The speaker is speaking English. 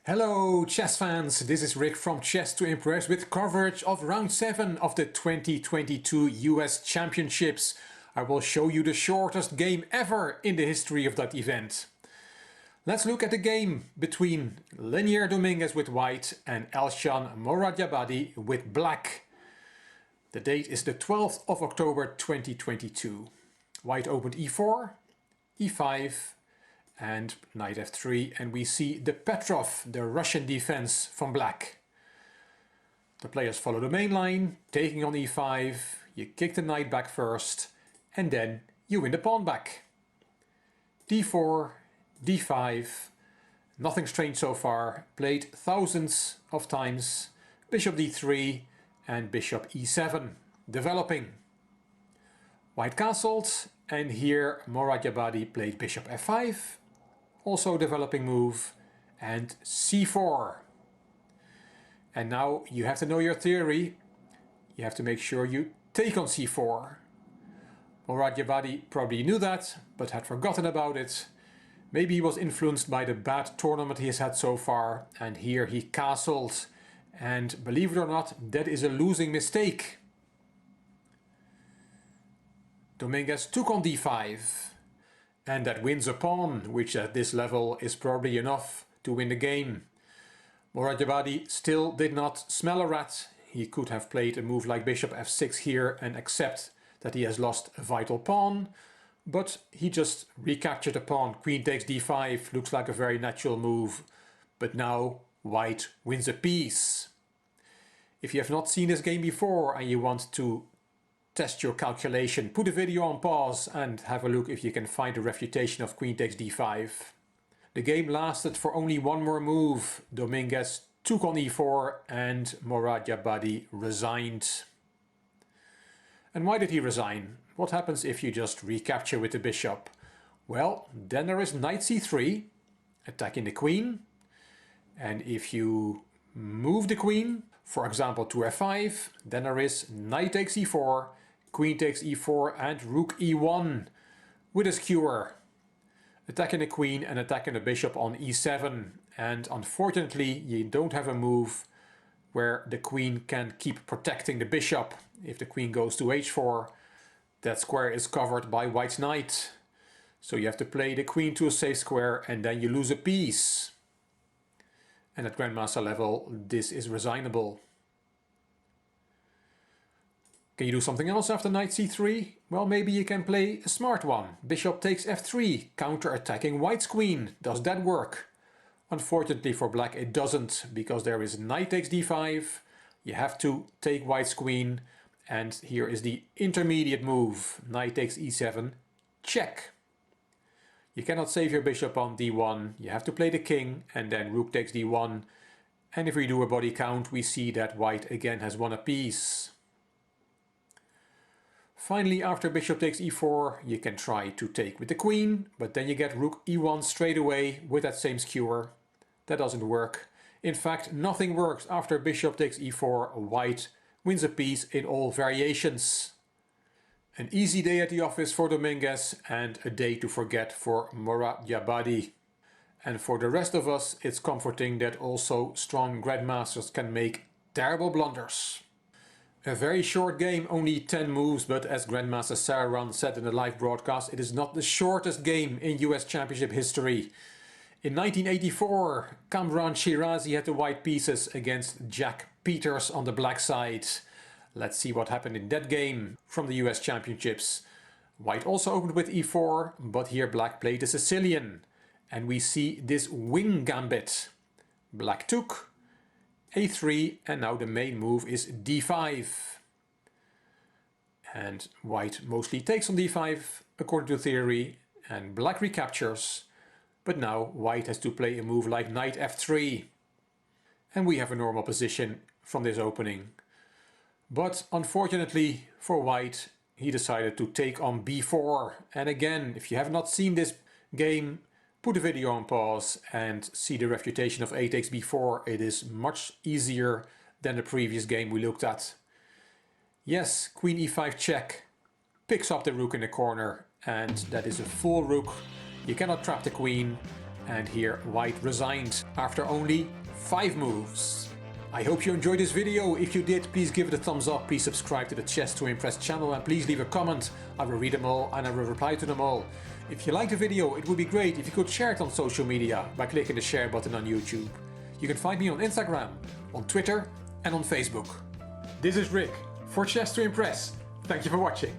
Hello chess fans, this is Rick from Chess to Impress with coverage of round 7 of the 2022 US Championships. I will show you the shortest game ever in the history of that event. Let's look at the game between Linier Dominguez with white and Elshan Moradjabadi with black. The date is the 12th of October 2022. White opened e4, e5, and knight f3, and we see the Petrov, the Russian defense from black. The players follow the main line, taking on e5, you kick the knight back first, and then you win the pawn back. d4, d5, nothing strange so far, played thousands of times, bishop d3 and bishop e7, developing. White castled, and here Moradjabadi played bishop f5, also developing move, and c4. And now you have to know your theory. You have to make sure you take on c4. Moradjabadi probably knew that, but had forgotten about it. Maybe he was influenced by the bad tournament he has had so far, and here he castled. And believe it or not, that is a losing mistake. Dominguez took on d5. And that wins a pawn, which at this level is probably enough to win the game. Moradjabadi still did not smell a rat. He could have played a move like bishop f6 here and accept that he has lost a vital pawn. But he just recaptured a pawn. Queen takes d5 looks like a very natural move. But now white wins a piece. If you have not seen this game before and you want to test your calculation, put the video on pause and have a look if you can find a refutation of queen takes d5. The game lasted for only one more move. Dominguez took on e4 and Moradjabadi resigned. And why did he resign? What happens if you just recapture with the bishop? Well, then there is knight c3, attacking the queen. And if you move the queen, for example to f5, then there is knight takes e4, queen takes e4 and rook e1 with a skewer. Attacking the queen and attacking the bishop on e7. And unfortunately you don't have a move where the queen can keep protecting the bishop. If the queen goes to h4, that square is covered by white's knight. So you have to play the queen to a safe square and then you lose a piece. And at Grandmaster level, this is resignable. Can you do something else after knight c3? Well, maybe you can play a smart one. Bishop takes f3, counter-attacking white's queen. Does that work? Unfortunately for black it doesn't, because there is knight takes d5. You have to take white's queen. And here is the intermediate move. Knight takes e7, check. You cannot save your bishop on d1, you have to play the king and then rook takes d1. And if we do a body count, we see that white again has won a piece. Finally, after bishop takes e4, you can try to take with the queen, but then you get rook e1 straight away with that same skewer. That doesn't work. In fact, nothing works after bishop takes e4, white wins a piece in all variations. An easy day at the office for Dominguez and a day to forget for Moradjabadi. And for the rest of us, it's comforting that also strong grandmasters can make terrible blunders. A very short game, only 10 moves, but as Grandmaster Sararan said in the live broadcast, it is not the shortest game in US Championship history. In 1984, Kamran Shirazi had the white pieces against Jack Peters on the black side. Let's see what happened in that game from the US Championships. White also opened with e4, but here black played the Sicilian. And we see this wing gambit. Black took, a3, and now the main move is d5. And white mostly takes on d5, according to theory, and black recaptures. But now white has to play a move like knight f3. And we have a normal position from this opening. But unfortunately for white, he decided to take on b4. And again, if you have not seen this game, put the video on pause and see the refutation of a takes b4. It is much easier than the previous game we looked at. Yes, queen e5 check, picks up the rook in the corner, and that is a full rook. You cannot trap the queen, and here white resigned after only 5 moves. I hope you enjoyed this video. If you did, please give it a thumbs up, please subscribe to the Chess to Impress channel, and please leave a comment. I will read them all and I will reply to them all. If you liked the video, it would be great if you could share it on social media by clicking the share button on YouTube. You can find me on Instagram, on Twitter and on Facebook. This is Rick for Chess to Impress. Thank you for watching.